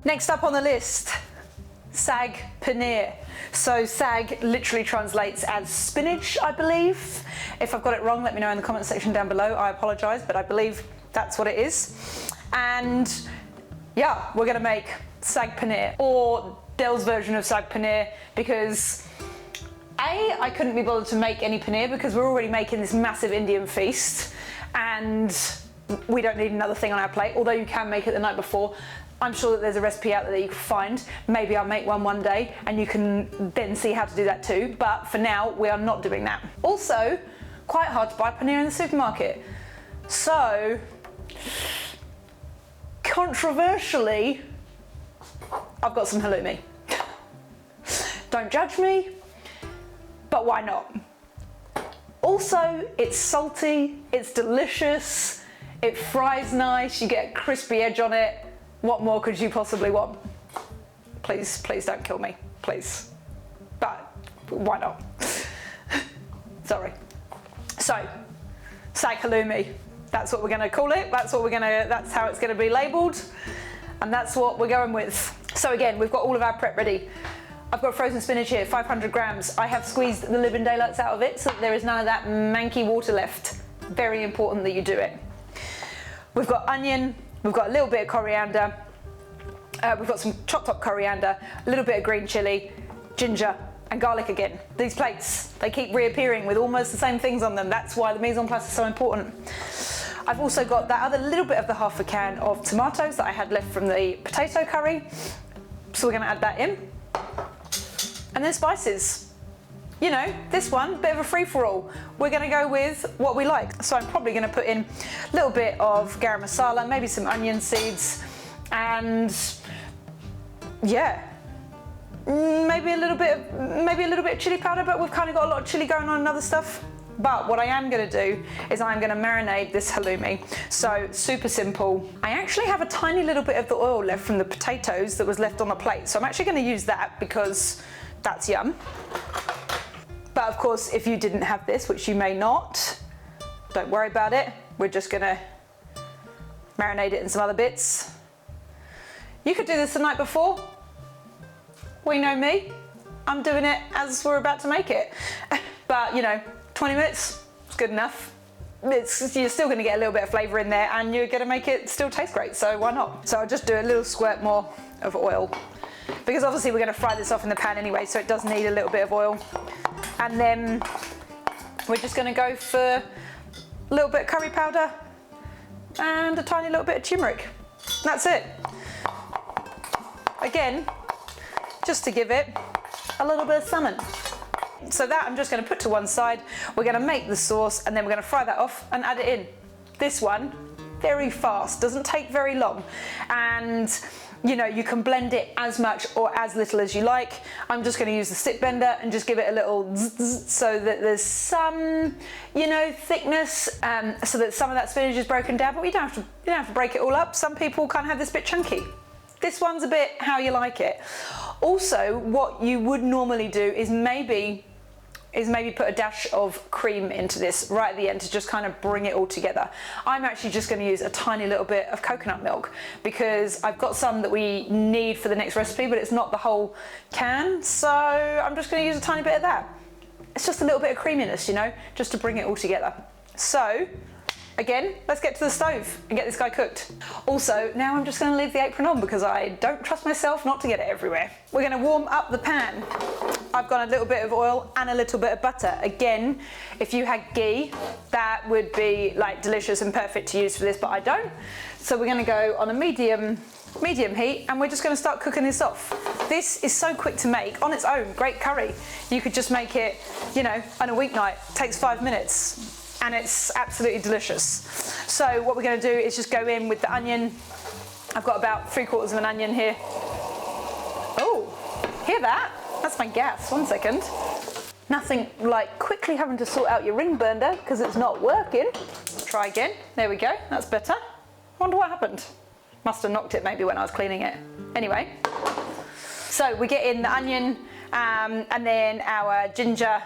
Next up on the list, Saag Paneer. So saag literally translates as spinach, I believe. If I've got it wrong, let me know in the comment section down below. I apologize, but I believe that's what it is. And yeah, we're gonna make Saag Paneer, or Del's version of Saag Paneer, because I couldn't be bothered to make any paneer because we're already making this massive Indian feast and we don't need another thing on our plate, although you can make it the night before. I'm sure that there's a recipe out there that you can find. Maybe I'll make one day and you can then see how to do that too. But for now, we are not doing that. Also, quite hard to buy paneer in the supermarket. So, controversially, I've got some halloumi. Don't judge me, but why not? Also, it's salty, it's delicious, it fries nice, you get a crispy edge on it. What more could you possibly want? Please, please don't kill me, please. But why not? Sorry. So, saag halloumi. That's what we're gonna call it. That's how it's gonna be labeled. And that's what we're going with. So again, we've got all of our prep ready. I've got frozen spinach here, 500 grams. I have squeezed the living daylights out of it so that there is none of that manky water left. Very important that you do it. We've got onion, we've got a little bit of coriander, we've got some chopped up coriander, a little bit of green chili, ginger, and garlic again. These plates, they keep reappearing with almost the same things on them. That's why the mise en place is so important. I've also got that other little bit of the half a can of tomatoes that I had left from the potato curry. So we're gonna add that in. And then spices. You know, this one, bit of a free-for-all. We're gonna go with what we like. So I'm probably gonna put in a little bit of garam masala, maybe some onion seeds, and yeah, maybe a little bit of chili powder, but we've kind of got a lot of chili going on and other stuff. But what I am gonna do is I'm gonna marinate this halloumi. So super simple. I actually have a tiny little bit of the oil left from the potatoes that was left on the plate. So I'm actually gonna use that because that's yum. But of course, if you didn't have this, which you may not, don't worry about it. We're just gonna marinate it in some other bits. You could do this the night before. We know me. I'm doing it as we're about to make it. But you know, 20 minutes is good enough. You're still gonna get a little bit of flavor in there and you're gonna make it still taste great, so why not? So I'll just do a little squirt more of oil, because obviously we're gonna fry this off in the pan anyway, so it does need a little bit of oil. And then we're just gonna go for a little bit of curry powder and a tiny little bit of turmeric. That's it. Again, just to give it a little bit of salmon. So that I'm just gonna put to one side. We're gonna make the sauce and then we're gonna fry that off and add it in. This one, very fast, doesn't take very long. And you know, you can blend it as much or as little as you like. I'm just gonna use the stick blender and just give it a little zzz, so that there's some, you know, thickness, so that some of that spinach is broken down, but you don't have to break it all up. Some people kind of have this bit chunky. This one's a bit how you like it. Also, what you would normally do is maybe put a dash of cream into this right at the end to just kind of bring it all together. I'm actually just gonna use a tiny little bit of coconut milk because I've got some that we need for the next recipe, but it's not the whole can, so I'm just gonna use a tiny bit of that. It's just a little bit of creaminess, you know, just to bring it all together. So, again, let's get to the stove and get this guy cooked. Also, now I'm just gonna leave the apron on because I don't trust myself not to get it everywhere. We're gonna warm up the pan. I've got a little bit of oil and a little bit of butter. Again, if you had ghee, that would be like delicious and perfect to use for this, but I don't. So we're gonna go on a medium heat and we're just gonna start cooking this off. This is so quick to make on its own, great curry. You could just make it, you know, on a weeknight, takes 5 minutes and it's absolutely delicious. So what we're gonna do is just go in with the onion. I've got about 3/4 of an onion here. Oh, hear that? That's my gas, 1 second. Nothing like quickly having to sort out your ring burner because it's not working. Try again, there we go, that's better. Wonder what happened. Must have knocked it maybe when I was cleaning it. Anyway, so we get in the onion and then our ginger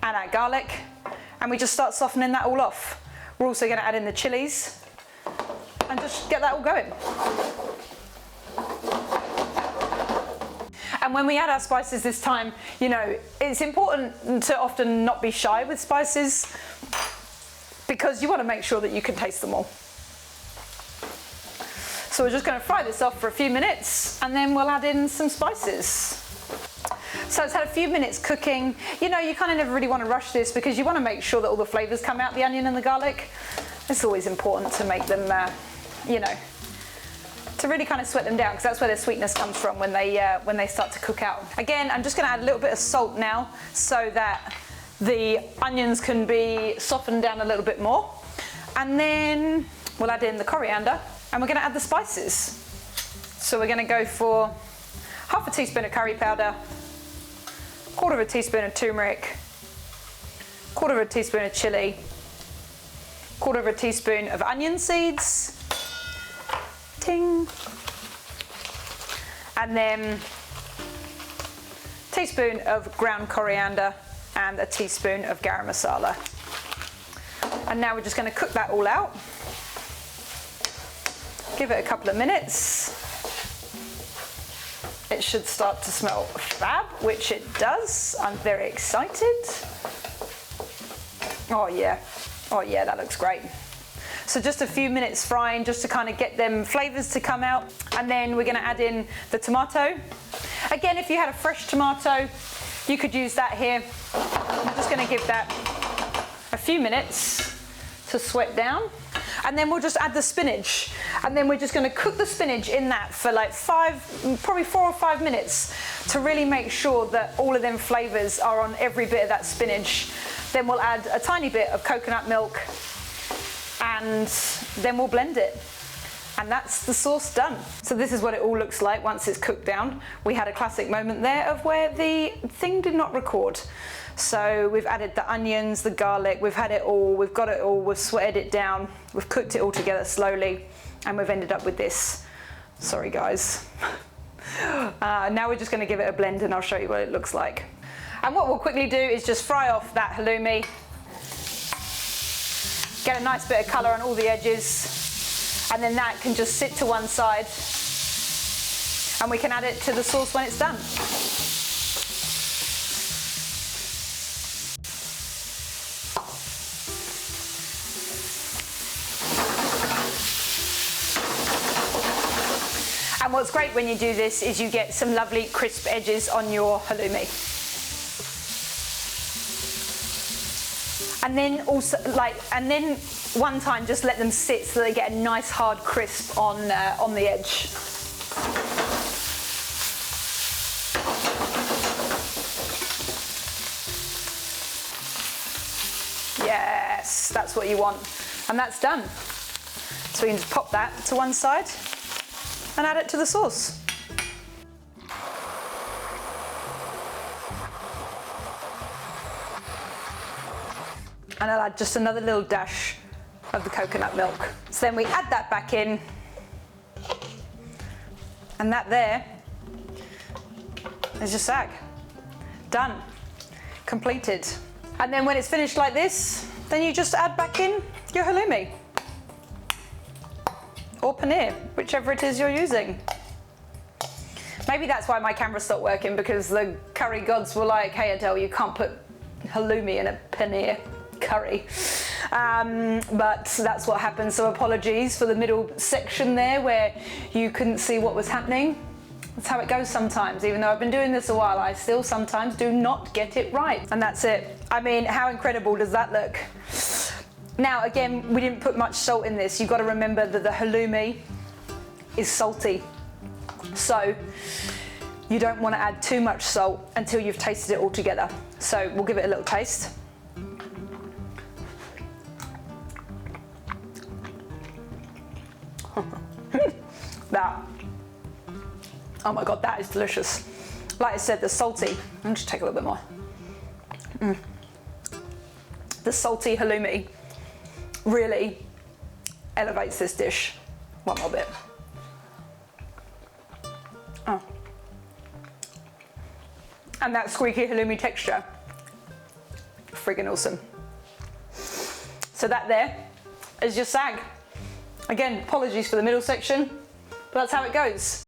and our garlic, and we just start softening that all off. We're also gonna add in the chilies and just get that all going. And when we add our spices this time, you know, it's important to often not be shy with spices because you want to make sure that you can taste them all. So we're just going to fry this off for a few minutes and then we'll add in some spices. So it's had a few minutes cooking. You know, you kind of never really want to rush this because you want to make sure that all the flavours come out, the onion and the garlic. It's always important to make them, you know, to really kind of sweat them down because that's where their sweetness comes from when they start to cook out. Again, I'm just going to add a little bit of salt now so that the onions can be softened down a little bit more. And then we'll add in the coriander. And we're going to add the spices. So we're going to go for half a teaspoon of curry powder, quarter of a teaspoon of turmeric, quarter of a teaspoon of chili, quarter of a teaspoon of onion seeds, ting, and then a teaspoon of ground coriander and a teaspoon of garam masala. And now we're just going to cook that all out. Give it a couple of minutes. It should start to smell fab, which it does. I'm very excited. Oh yeah, that looks great. So just a few minutes frying just to kind of get them flavours to come out. And then we're going to add in the tomato. Again, if you had a fresh tomato, you could use that here. I'm just going to give that a few minutes to sweat down. And then we'll just add the spinach. And then we're just going to cook the spinach in that for like probably 4 or 5 minutes to really make sure that all of them flavours are on every bit of that spinach. Then we'll add a tiny bit of coconut milk and then we'll blend it. And that's the sauce done. So this is what it all looks like once it's cooked down. We had a classic moment there of where the thing did not record. So we've added the onions, the garlic, we've had it all, we've got it all, we've sweated it down, we've cooked it all together slowly, and we've ended up with this. Sorry guys. Now we're just going to give it a blend and I'll show you what it looks like. And what we'll quickly do is just fry off that halloumi, get a nice bit of colour on all the edges, and then that can just sit to one side and we can add it to the sauce when it's done. And what's great when you do this is you get some lovely crisp edges on your halloumi. And then also, one time just let them sit so they get a nice hard crisp on the edge. Yes, that's what you want. And that's done. So we can just pop that to one side and add it to the sauce. And I'll add just another little dash of the coconut milk. So then we add that back in, and that there is your saag. Done, completed. And then when it's finished like this, then you just add back in your halloumi. Or paneer, whichever it is you're using. Maybe that's why my camera stopped working, because the curry gods were like, hey Adele, you can't put halloumi in a paneer curry. But that's what happened, so apologies for the middle section there where you couldn't see what was happening. That's how it goes sometimes. Even though I've been doing this a while, I still sometimes do not get it right. And that's it. I mean, how incredible does that look? Now, again, we didn't put much salt in this. You've got to remember that the halloumi is salty. So you don't want to add too much salt until you've tasted it all together. So we'll give it a little taste. That, oh my God, that is delicious. Like I said, the salty, I'll just take a little bit more. The salty halloumi really elevates this dish. One more bit. Oh. And that squeaky halloumi texture, friggin' awesome. So that there is your saag. Again, apologies for the middle section, but that's how it goes.